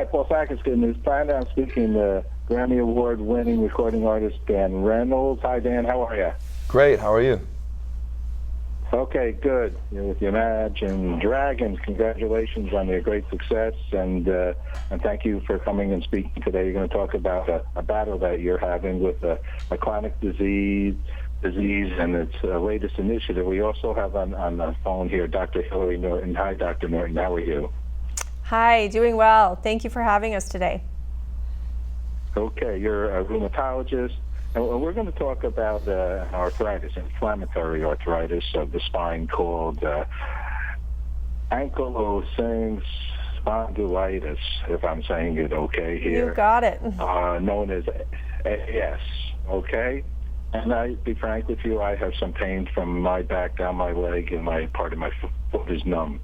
Hi, Paul Sackett, good news. Planner. I'm speaking to Grammy Award-winning recording artist Dan Reynolds. Hi, Dan. How are you? Great. How are you? Okay, good. You're with your Imagine Dragons. Congratulations on your great success, and thank you for coming and speaking today. You're going to talk about a battle that you're having with a chronic disease and its latest initiative. We also have on the phone here Dr. Hillary Norton. Hi, Dr. Norton. How are you? Hi, doing well. Thank you for having us today. Okay, you're a rheumatologist, and we're going to talk about arthritis, inflammatory arthritis of the spine called ankylosing spondylitis, if I'm saying it okay here. You got it. Known as AS, okay? And I, to be frank with you, I have some pain from my back down my leg, and part of my foot is numb.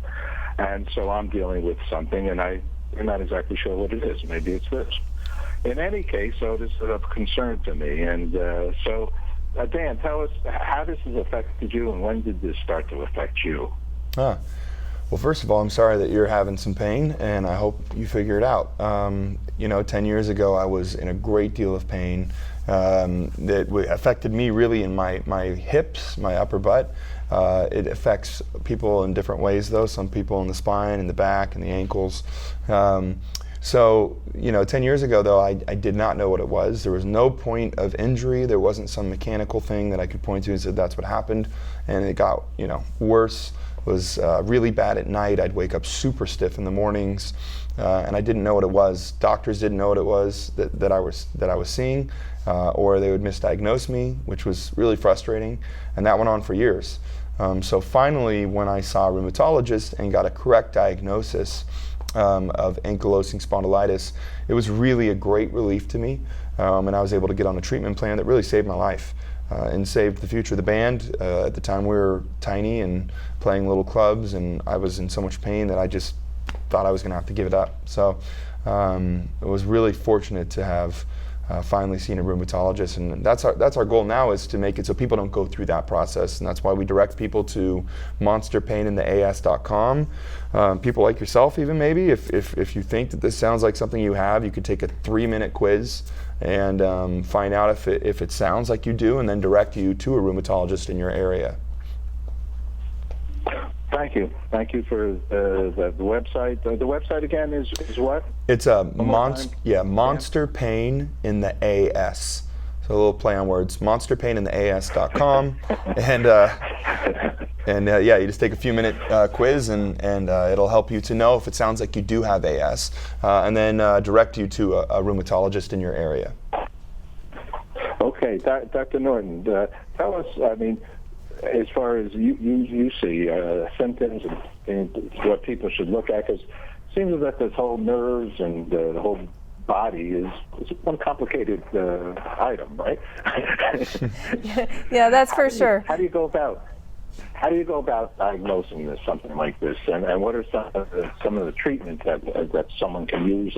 And so I'm dealing with something, and I'm not exactly sure what it is. Maybe it's this. In any case, so this is of concern to me. And Dan, tell us how this has affected you, and when did this start to affect you? Well, first of all, I'm sorry that you're having some pain, and I hope you figure it out. 10 years ago, I was in a great deal of pain that affected me really in my hips, my upper butt. It affects people in different ways, though. Some people in the spine, in the back, and the ankles. 10 years ago, though, I did not know what it was. There was no point of injury. There wasn't some mechanical thing that I could point to and said that's what happened. And it got, worse. It was really bad at night. I'd wake up super stiff in the mornings, and I didn't know what it was. Doctors didn't know what it was that I was seeing, or they would misdiagnose me, which was really frustrating. And that went on for years. So finally, when I saw a rheumatologist and got a correct diagnosis of ankylosing spondylitis, it was really a great relief to me, and I was able to get on a treatment plan that really saved my life and saved the future of the band. At the time, we were tiny and playing little clubs, and I was in so much pain that I just thought I was going to have to give it up. So I was really fortunate to have finally seen a rheumatologist, and that's our goal now, is to make it so people don't go through that process, and that's why we direct people to monsterpainintheas.com. People like yourself, even maybe, if you think that this sounds like something you have, you could take a 3-minute quiz and find out if it sounds like you do, and then direct you to a rheumatologist in your area. Thank you. Thank you for the website. The website again is what? It's Monster Pain in the AS. So a little play on words. monsterpainintheas.com, and you just take a few-minute quiz, and it'll help you to know if it sounds like you do have AS, and then direct you to a rheumatologist in your area. Okay, Dr. Norton, tell us. As far as you see symptoms and what people should look at, because it seems that this whole nerves and the whole body is one complicated item, right? Yeah, that's for sure. How do you go about diagnosing something like this, and what are some of the treatments that someone can use?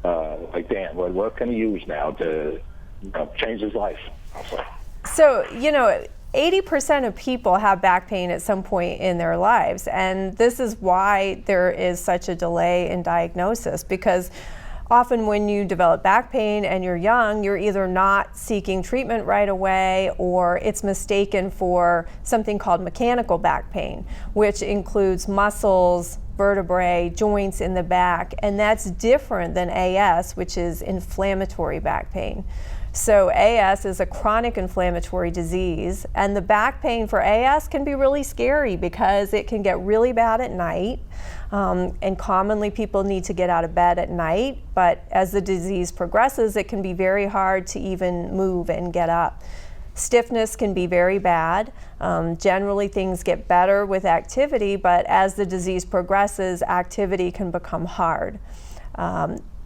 Like Dan, what can he use now to change his life? So 80% of people have back pain at some point in their lives, and this is why there is such a delay in diagnosis, because often when you develop back pain and you're young, you're either not seeking treatment right away, or it's mistaken for something called mechanical back pain, which includes muscles, vertebrae, joints in the back, and that's different than AS, which is inflammatory back pain. So AS is a chronic inflammatory disease, and the back pain for AS can be really scary because it can get really bad at night, and commonly people need to get out of bed at night, but as the disease progresses, it can be very hard to even move and get up. Stiffness can be very bad. Generally things get better with activity, but as the disease progresses, activity can become hard.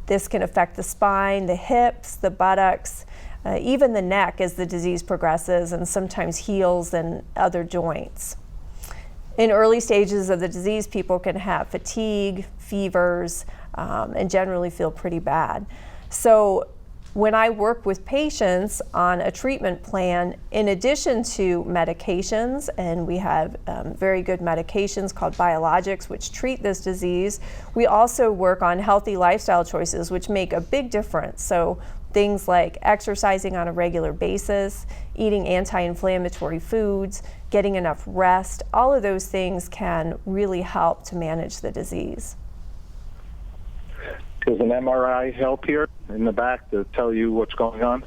This can affect the spine, the hips, the buttocks, even the neck as the disease progresses, and sometimes heels and other joints. In early stages of the disease, people can have fatigue, fevers, and generally feel pretty bad. So when I work with patients on a treatment plan, in addition to medications, and we have very good medications called biologics which treat this disease, we also work on healthy lifestyle choices which make a big difference. So things like exercising on a regular basis, eating anti-inflammatory foods, getting enough rest, all of those things can really help to manage the disease. Does an MRI help here in the back to tell you what's going on?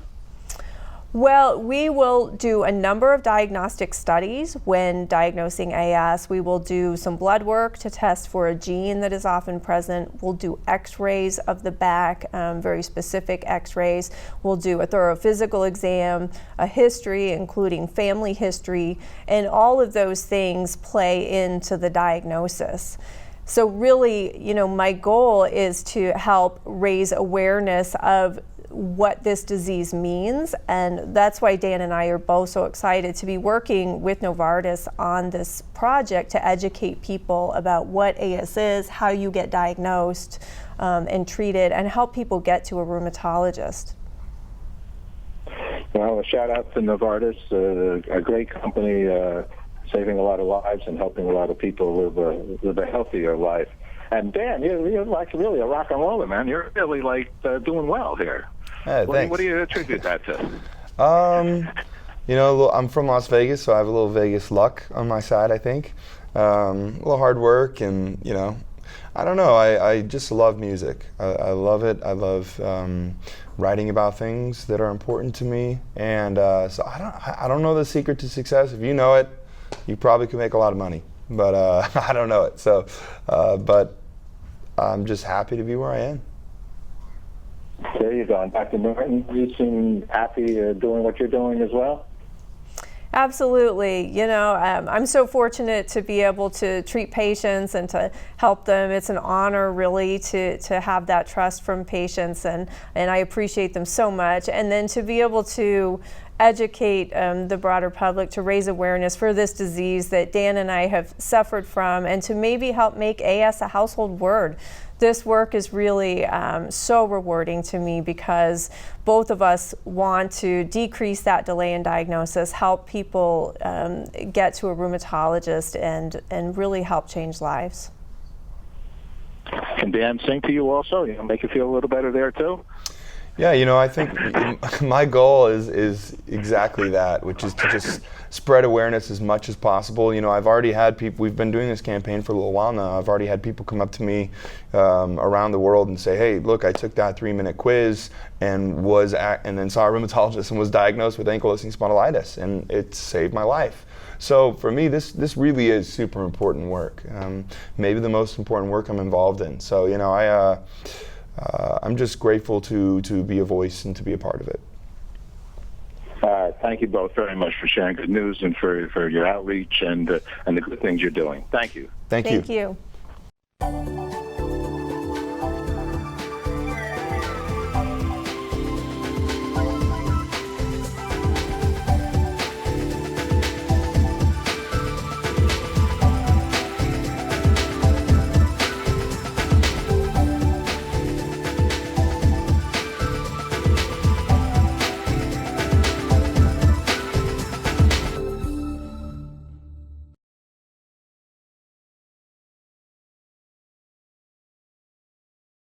Well, we will do a number of diagnostic studies when diagnosing AS. We will do some blood work to test for a gene that is often present. We'll do x-rays of the back, very specific x-rays. We'll do a thorough physical exam, a history, including family history, and all of those things play into the diagnosis. So really, my goal is to help raise awareness of what this disease means, and that's why Dan and I are both so excited to be working with Novartis on this project to educate people about what AS is, how you get diagnosed and treated, and help people get to a rheumatologist. Well, a shout out to Novartis, a great company, saving a lot of lives and helping a lot of people live a healthier life. And Dan, you're like really a rock and roller, man. You're really like doing well here. Hey, thanks. What do you attribute that to? I'm from Las Vegas, so I have a little Vegas luck on my side, I think. A little hard work, and I don't know. I just love music. I love it. I love writing about things that are important to me, and so I don't know the secret to success. If you know it, you probably could make a lot of money, but I don't know it. So, but I'm just happy to be where I am. There you go. And Dr. Norton, you seem happy doing what you're doing as well? Absolutely. I'm so fortunate to be able to treat patients and to help them. It's an honor really to have that trust from patients, and I appreciate them so much. And then to be able to educate the broader public, to raise awareness for this disease that Dan and I have suffered from, and to maybe help make AS a household word. This work is really so rewarding to me because both of us want to decrease that delay in diagnosis, help people get to a rheumatologist, and really help change lives. Can Dan sing to you also? Make you feel a little better there too? Yeah, I think my goal is exactly that, which is to just spread awareness as much as possible. I've already had people, we've been doing this campaign for a little while now, I've already had people come up to me around the world and say, hey, look, I took that 3-minute quiz and then saw a rheumatologist and was diagnosed with ankylosing spondylitis, and it saved my life. So for me, this really is super important work, maybe the most important work I'm involved in. So, I'm just grateful to be a voice and to be a part of it. Thank you both very much for sharing good news and for your outreach and the good things you're doing. Thank you. Thank you. Thank you.